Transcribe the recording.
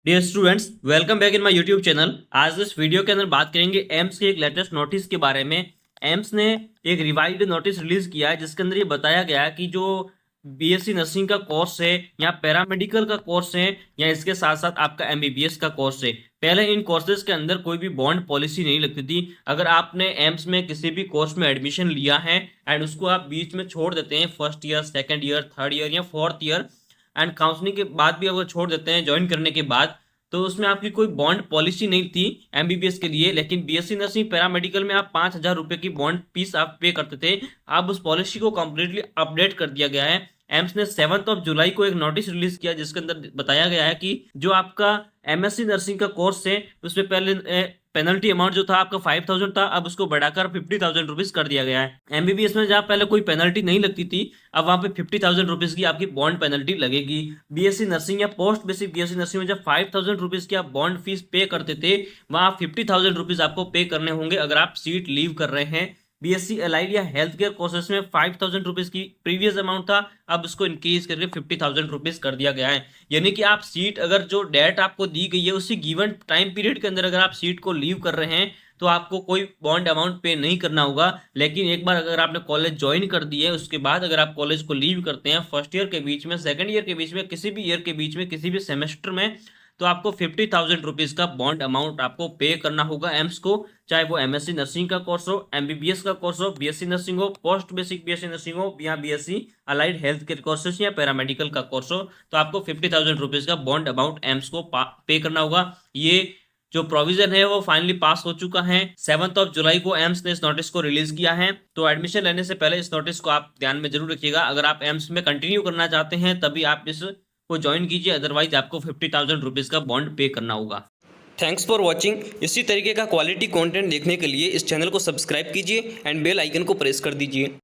Dear students, welcome back in my YouTube channel. आज इस video के अंदर बात करेंगे एम्स के एक लेटेस्ट नोटिस के बारे में। एम्स ने एक रिवाइज्ड नोटिस रिलीज किया है जिसके अंदर ये बताया गया है कि जो बीएससी नर्सिंग का कोर्स है या पैरामेडिकल का कोर्स है या इसके साथ साथ आपका एमबीबीएस का कोर्स है, पहले इन कोर्सेज के अंदर कोई भी बॉन्ड पॉलिसी नहीं लगती थी। अगर आपने एम्स में किसी भी कोर्स में एडमिशन लिया है एंड उसको आप बीच में छोड़ देते हैं, first year, second year, third year या फोर्थ ईयर, एंड काउंसलिंग के बाद भी अगर छोड़ देते हैं ज्वाइन करने के बाद, तो उसमें आपकी कोई बॉन्ड पॉलिसी नहीं थी एमबीबीएस के लिए। लेकिन बीएससी नर्सिंग पैरामेडिकल में आप 5,000 रुपए की बॉन्ड फीस आप पे करते थे। अब उस पॉलिसी को कंप्लीटली अपडेट कर दिया गया है। एम्स ने 7 जुलाई को एक नोटिस रिलीज किया जिसके अंदर बताया गया है कि जो आपका एमएससी नर्सिंग का कोर्स है उसमें पहले पेनल्टी अमाउंट जो था आपका 5,000 था, अब उसको बढ़ाकर 50,000 रुपीज कर दिया गया है। एमबीबीएस में जहाँ पहले कोई पेनल्टी नहीं लगती थी, अब वहां पे 50,000 रुपीज की आपकी बॉन्ड पेनल्टी लगेगी। बीएससी नर्सिंग या पोस्ट बेसिक बीएससी नर्सिंग में जब 5,000 रुपीज की आप बॉन्ड फीस पे करते थे, वहां 50,000 रुपीज आपको पे करने होंगे अगर आप सीट लीव कर रहे हैं। बीएससी अलाइड या हेल्थ केयर कोर्सेस में 5,000 रुपीज की प्रीवियस अमाउंट था, अब उसको इंक्रीज करके 50,000 रुपीज कर दिया गया है। यानी कि आप सीट, अगर जो डेट आपको दी गई है उसी गिवन टाइम पीरियड के अंदर अगर आप सीट को लीव कर रहे हैं तो आपको कोई बॉन्ड अमाउंट पे नहीं करना होगा। लेकिन एक बार अगर आपने कॉलेज ज्वाइन कर दी है, उसके बाद अगर आप कॉलेज को लीव करते हैं फर्स्ट ईयर के बीच में, सेकंड ईयर के बीच में, किसी भी ईयर के बीच में, किसी भी सेमेस्टर में, तो आपको 50,000 रुपीज का बॉन्ड अमाउंट आपको पे करना होगा एम्स को। चाहे वो एमएससी नर्सिंग का कोर्स हो, एमबीबीएस का कोर्स हो, बीएससी नर्सिंग हो, पोस्ट बेसिक बीएससी नर्सिंग हो, या BSc allied health care courses या पैरामेडिकल का कोर्स हो, तो आपको 50,000 रुपीज का बॉन्ड अमाउंट एम्स को पे करना होगा। ये जो प्रोविजन है वो फाइनली पास हो चुका है। 7 जुलाई को एम्स ने इस नोटिस को रिलीज किया है। तो एडमिशन लेने से पहले इस नोटिस को आप ध्यान में जरूर रखिएगा। अगर आप एम्स में कंटिन्यू करना चाहते हैं तभी आप इस को ज्वाइन कीजिए, अदरवाइज आपको 50,000 रुपीज का बॉन्ड पे करना होगा। Thanks for watching. इसी तरीके का क्वालिटी कंटेंट देखने के लिए इस चैनल को सब्सक्राइब कीजिए एंड बेल आइकन को प्रेस कर दीजिए।